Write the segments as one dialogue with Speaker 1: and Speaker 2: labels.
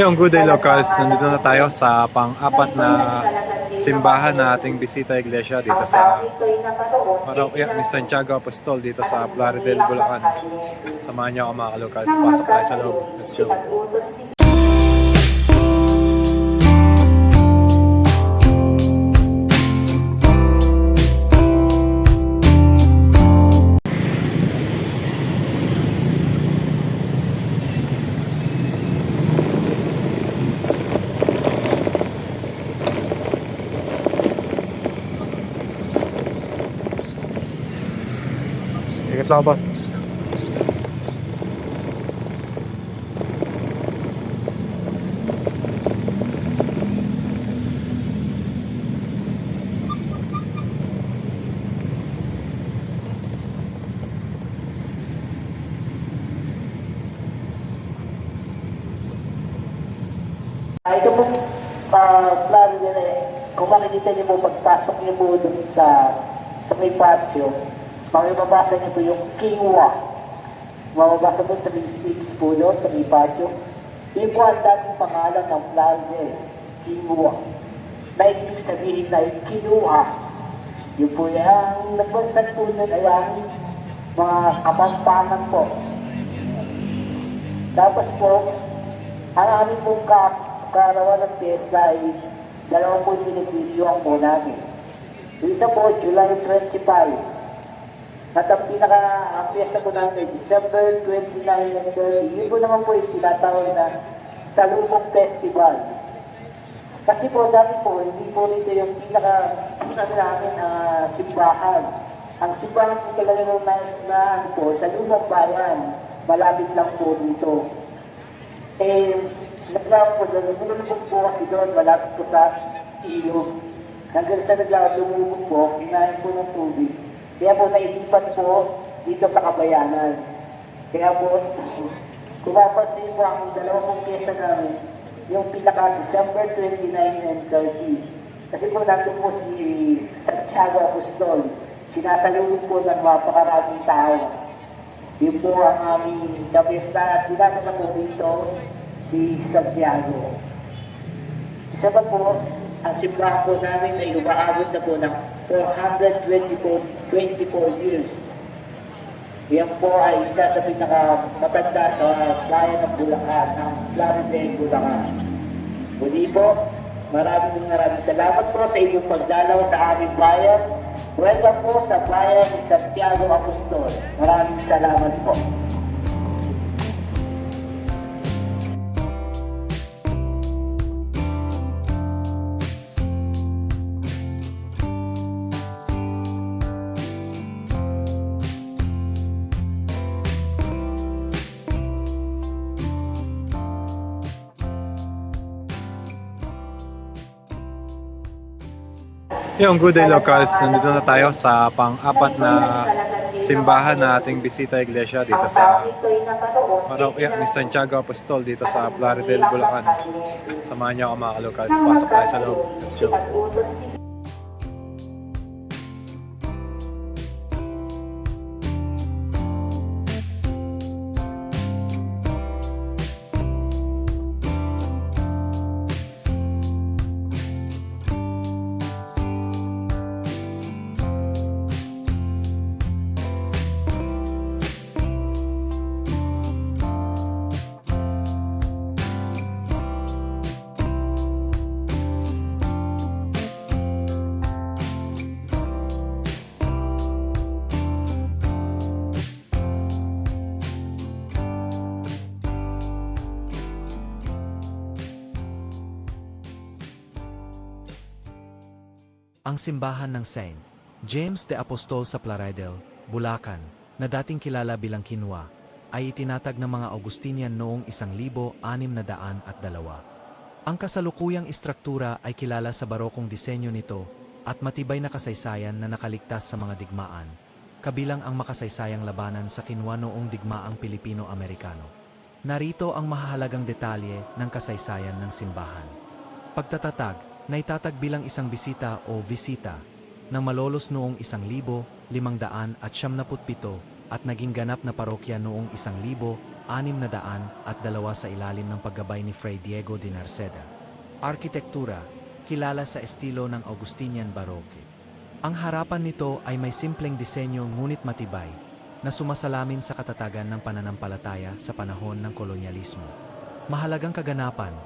Speaker 1: Yung Good Day Locals, nandito na tayo sa pang-apat na simbahan na ating bisita iglesia dito sa parokya ni Santiago Apostol dito sa Plaridel, Bulacan. Samahan niyo ako mga ka-locals. Pasok tayo sa loob. Let's go. Ingat lang ba?
Speaker 2: Ito po, plano nyo na kung makikita niyo po pagpasok niyo po dun sa may patio, makibabasa niyo po yung Kingwa. Mababasa po sa may sticks po doon, sa may patio. Yun po ang dating pangalan ng plano Kingwa. Na ibig sabihin na kinuha. Yun po yung nagbansan po nun ay ang mga kapampangan po. Tapos po, ang aming pong karawan ng piyesta ay dalawang po pinagbisyuhan po namin. Yung isa po, July 25. At ang ang piyesta po namin, December 29 and 30. Yun po naman po yung tinatawag na Salubong Festival. Kasi po dati po, hindi po nito yung sabi namin, simbahan. Ang simbahan po talaga na po, sa lumang bayan, malapit lang po dito. Naglalabog po kasi doon, malapit po sa ilog. Hanggang sa naglalabog po, hinahin po ng tubig. Kaya po naisipan po dito sa Kabayanan. Kaya po, kung mapansin po ang dalawang pyesa namin, yung pinaka December 29 and 30. Kasi po natin po si Santiago Apostol, sinasalubog po ng mapakaraming tao. Yun po ang aming kapiyesta at ginagawa po dito si Santiago. Isa pa po, ang simbahan po namin ay umaabot na po ng 424 years. Yan po ay isa sa pinakamatanda sa bayan ng Bulacan, ng Plaridel, Bulacan. Muli po, maraming salamat po sa inyong pagdalaw sa aming bayan. Welcome po sa bayan ni Santiago Apostol. Maraming salamat po.
Speaker 1: Yung Good Day Locals, nandito na tayo sa pang-apat na simbahan na ating bisita iglesia dito sa parokya ni Santiago Apostol dito sa Plaridel, Bulacan. Samahan niyo ako mga ka-locals. Pasok tayo sa loob. Let's go.
Speaker 3: Ang simbahan ng Saint James de Apostol sa Plaridel, Bulacan, na dating kilala bilang Kinwa, ay itinatag ng mga Augustinian noong 1602. Ang kasalukuyang istruktura ay kilala sa barokong disenyo nito at matibay na kasaysayan na nakaligtas sa mga digmaan, kabilang ang makasaysayang labanan sa Kinwa noong digmaang Pilipino-Amerikano. Narito ang mahahalagang detalye ng kasaysayan ng simbahan. Pagtatatag, na itatag bilang isang bisita o visita ng malolos noong 1577 at naging ganap na parokya noong 1900 602 sa ilalim ng paggabay ni Fray Diego de Narceda. Arkitektura, kilala sa estilo ng Augustinian Baroque. Ang harapan nito ay may simpleng disenyo ngunit matibay, na sumasalamin sa katatagan ng pananampalataya sa panahon ng kolonyalismo. Mahalagang kaganapan,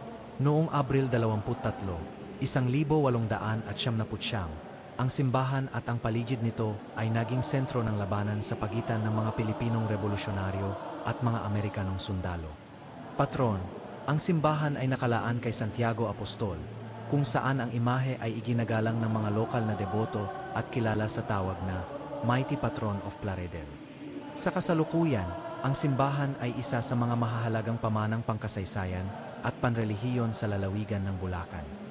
Speaker 3: noong Abril 23, 1899, ang simbahan at ang paligid nito ay naging sentro ng labanan sa pagitan ng mga Pilipinong revolusyonaryo at mga Amerikanong sundalo. Patron, ang simbahan ay nakalaan kay Santiago Apostol, kung saan ang imahe ay iginagalang ng mga lokal na deboto at kilala sa tawag na Mighty Patron of Plaridel. Sa kasalukuyan, ang simbahan ay isa sa mga mahahalagang pamanang pangkasaysayan at panrelihiyon sa lalawigan ng Bulacan.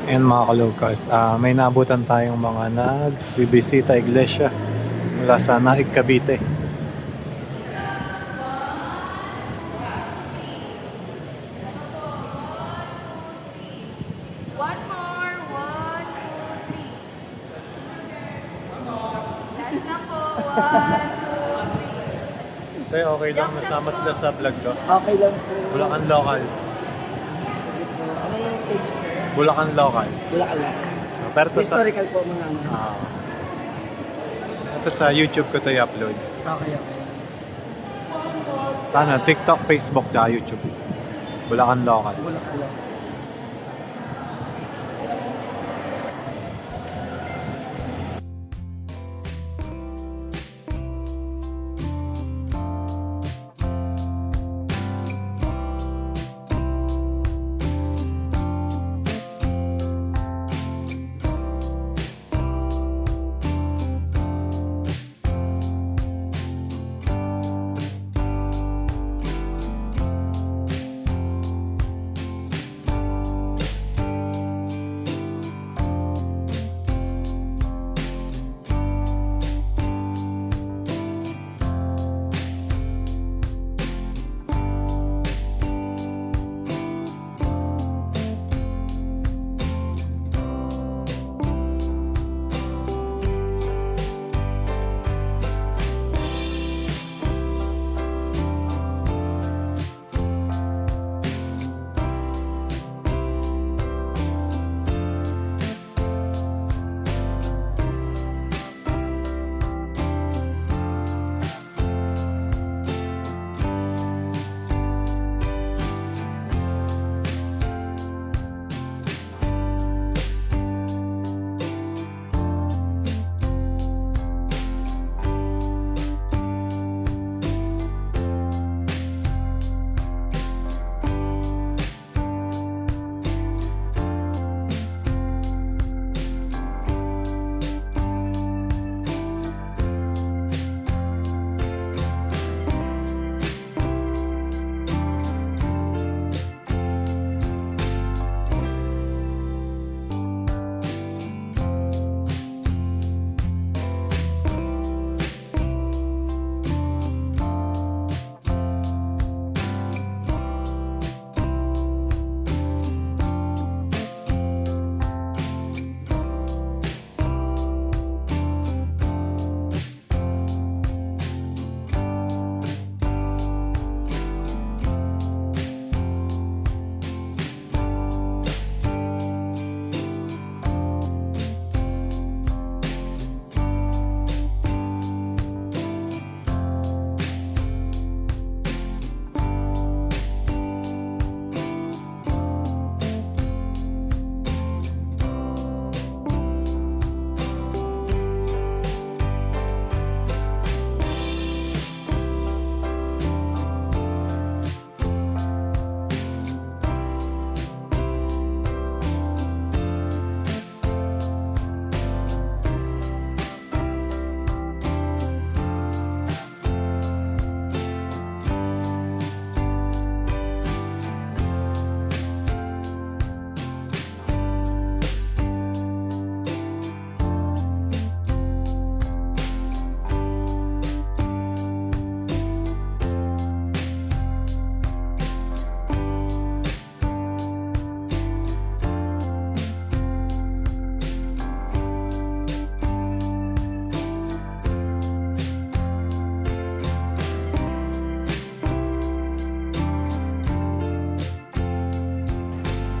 Speaker 1: And mga kalocals, may nabutan tayong mga nagbibisita iglesia mula sa Naik, Cavite.
Speaker 4: One more. 1, 2, 3. Last na po. 1, 2, 3.
Speaker 1: Okay, okay lang. Nasama sila sa vlog ko.
Speaker 2: Okay lang po.
Speaker 1: Bulacan Locals.
Speaker 2: Sige po. Ano yung page sir?
Speaker 1: Bulacan Locals.
Speaker 2: Bulacan lang.
Speaker 1: Pero to sa,
Speaker 2: Historical po mga ano.
Speaker 1: ito sa YouTube ko ito i-upload.
Speaker 2: Okay, okay.
Speaker 1: Sana TikTok, Facebook, tsaka YouTube. Bulacan Locals.
Speaker 2: Bulacan lang.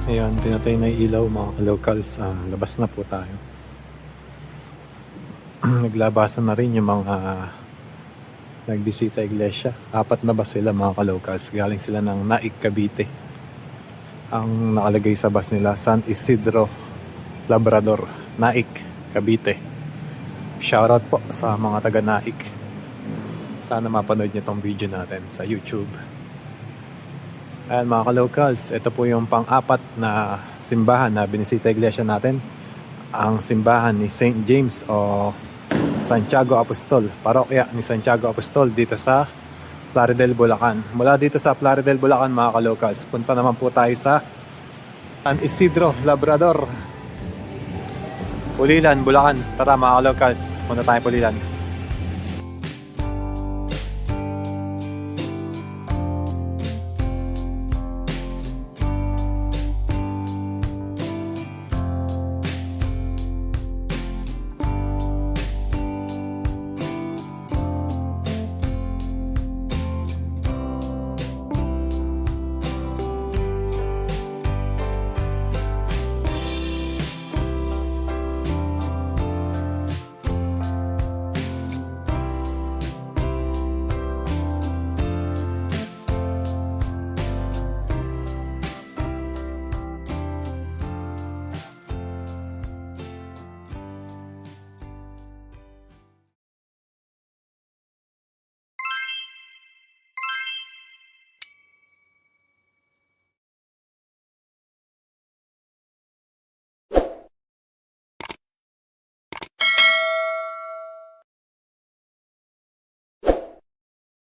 Speaker 1: Ayan, pinatay na yung ilaw mga locals. Labas na po tayo. Naglabasan na rin yung mga nagbisita iglesia. 4 na ba sila mga kalocals? Galing sila ng Naik, Cavite. Ang nakalagay sa bus nila, San Isidro Labrador, Naik, Cavite. Shoutout po sa mga taga Naik. Sana mapanood niyo tong video natin sa YouTube. Ayan mga ka-locals, ito po yung pang-4 na simbahan na binisita iglesia natin. Ang simbahan ni St. James o Santiago Apostol, parokya ni Santiago Apostol dito sa Plaridel, Bulacan. Mula dito sa Plaridel, Bulacan mga ka-locals, punta naman po tayo sa San Isidro Labrador, Pulilan, Bulacan. Tara mga locals, punta tayo Pulilan.